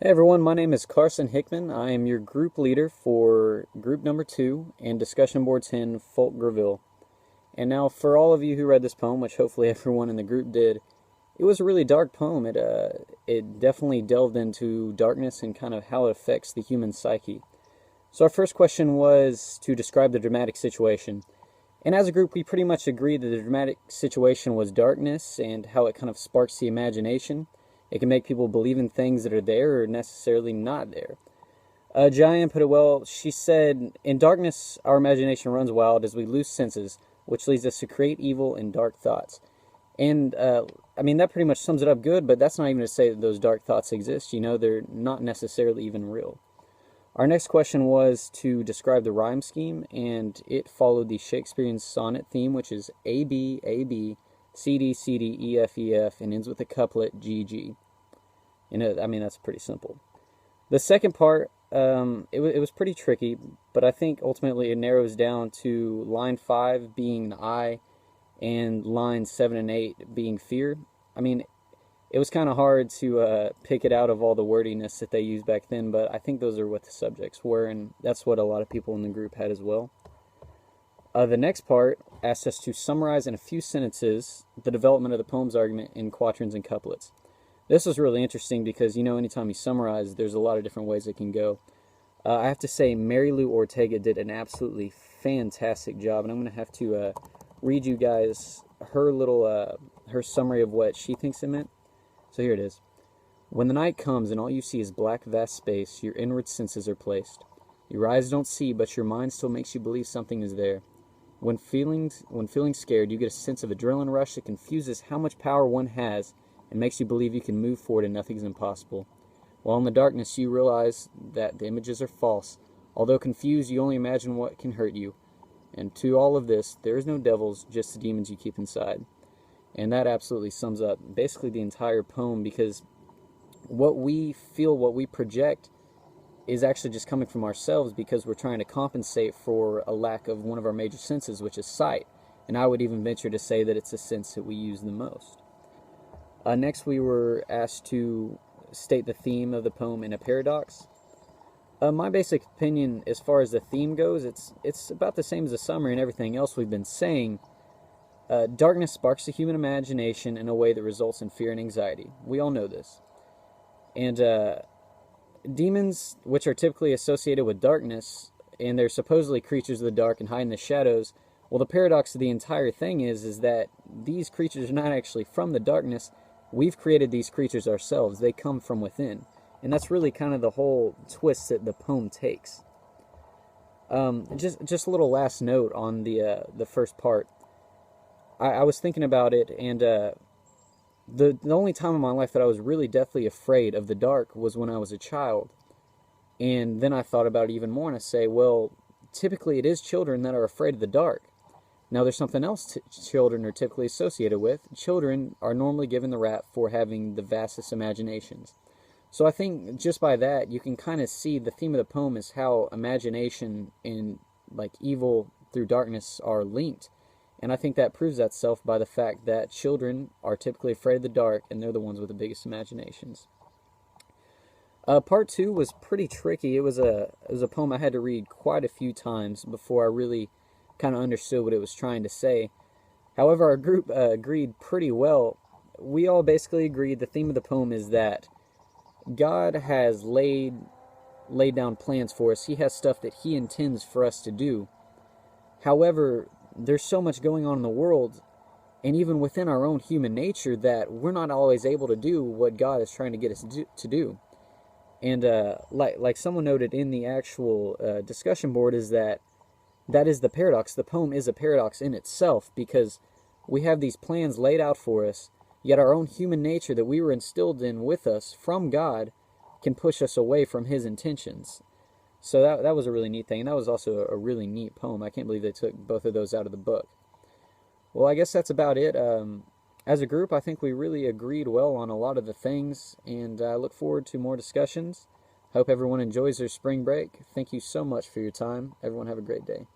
Hey everyone, my name is Carson Hickman. I am your group leader for group number 2 and discussion board 10, Folk Greville. And now for all of you who read this poem, which hopefully everyone in the group did, it was a really dark poem. It definitely delved into darkness and kind of how it affects the human psyche. So our first question was to describe the dramatic situation. And as a group, we pretty much agreed that the dramatic situation was darkness and how it kind of sparks the imagination. It can make people believe in things that are there or necessarily not there. Giant put it well. She said, "In darkness, our imagination runs wild as we lose senses, which leads us to create evil and dark thoughts." And, I mean, that pretty much sums it up good, but that's not even to say that those dark thoughts exist. You know, they're not necessarily even real. Our next question was to describe the rhyme scheme, and it followed the Shakespearean sonnet theme, which is A, B, A, B, C, D, C, D, E, F, E, F, and ends with the couplet G, G. And I mean, that's pretty simple. The second part, it was pretty tricky, but I think ultimately it narrows down to line 5 being the I and line 7 and 8 being fear. I mean, it was kind of hard to pick it out of all the wordiness that they used back then, but I think those are what the subjects were, and that's what a lot of people in the group had as well. The next part asked us to summarize in a few sentences the development of the poem's argument in quatrains and couplets. This was really interesting because, you know, anytime you summarize, there's a lot of different ways it can go. I have to say, Mary Lou Ortega did an absolutely fantastic job, and I'm going to have to read you guys her little, her summary of what she thinks it meant. So here it is. When the night comes and all you see is black, vast space, your inward senses are placed. Your eyes don't see, but your mind still makes you believe something is there. When feeling scared, you get a sense of adrenaline rush that confuses how much power one has and makes you believe you can move forward and nothing's impossible. While in the darkness, you realize that the images are false. Although confused, you only imagine what can hurt you. And to all of this, there is no devils, just the demons you keep inside. And that absolutely sums up basically the entire poem, because what we feel, what we project, is actually just coming from ourselves because we're trying to compensate for a lack of one of our major senses, which is sight. And I would even venture to say that it's the sense that we use the most. Next, we were asked to state the theme of the poem in a paradox. My basic opinion as far as the theme goes, it's about the same as the summary and everything else we've been saying. Darkness sparks the human imagination in a way that results in fear and anxiety. We all know this. And demons, which are typically associated with darkness, and they're supposedly creatures of the dark and hide in the shadows, well, the paradox of the entire thing is that these creatures are not actually from the darkness. We've created these creatures ourselves. They come from within. And that's really kind of the whole twist that the poem takes. Just a little last note on the first part. I was thinking about it, and the only time in my life that I was really deathly afraid of the dark was when I was a child. And then I thought about it even more, and I say, well, typically it is children that are afraid of the dark. Now there's something else children are typically associated with. Children are normally given the rap for having the vastest imaginations. So I think just by that, you can kind of see the theme of the poem is how imagination and like evil through darkness are linked. And I think that proves that self by the fact that children are typically afraid of the dark, and they're the ones with the biggest imaginations. Part 2 was pretty tricky. It was a poem I had to read quite a few times before I really kind of understood what it was trying to say. However, our group agreed pretty well. We all basically agreed the theme of the poem is that God has laid down plans for us. He has stuff that He intends for us to do. However, there's so much going on in the world, and even within our own human nature, that we're not always able to do what God is trying to get us to do. And like someone noted in the actual discussion board, is that is the paradox. The poem is a paradox in itself, because we have these plans laid out for us, yet our own human nature that we were instilled in with us from God can push us away from His intentions. So that was a really neat thing, and that was also a really neat poem. I can't believe they took both of those out of the book. Well, I guess that's about it. As a group, I think we really agreed well on a lot of the things, and I look forward to more discussions. Hope everyone enjoys their spring break. Thank you so much for your time. Everyone have a great day.